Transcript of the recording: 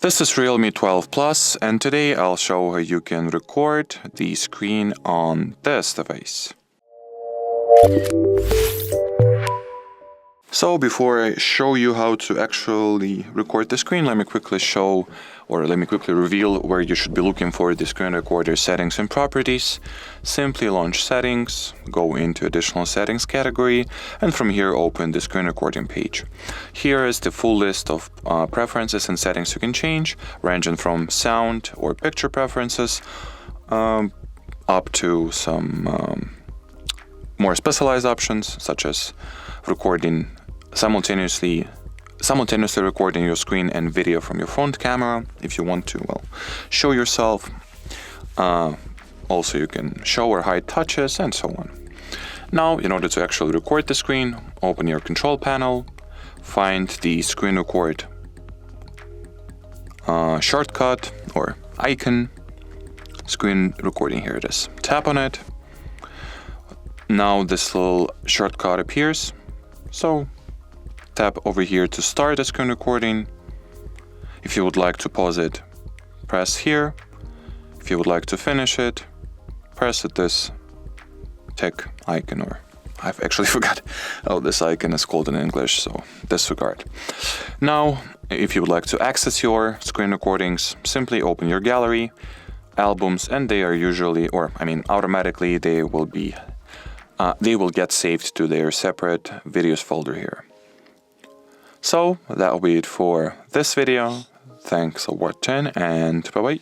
This is Realme 12 Plus, and today I'll show how you can record the screen on this device. So before I show you how to actually record the screen, let me quickly reveal where you should be looking for the screen recorder settings and properties. Simply launch settings, go into additional settings category, and from here open the screen recording page. Here is the full list of preferences and settings you can change, ranging from sound or picture preferences up to some more specialized options such as recording simultaneously recording your screen and video from your front camera if you want to show yourself. Also you can show or hide touches and so on. Now, in order to actually record the screen, open your control panel, find the screen record shortcut or icon, screen recording, here it is. Tap on it. Now this little shortcut appears, so tap over here to start the screen recording. If you would like to pause it, press here. If you would like to finish it, press this tick icon, or I've actually forgot how this icon is called in English, so disregard. Now, if you would like to access your screen recordings, simply open your gallery, albums, and they are usually, automatically they will get saved to their separate videos folder here. So that'll be it for this video. Thanks for watching, and bye-bye.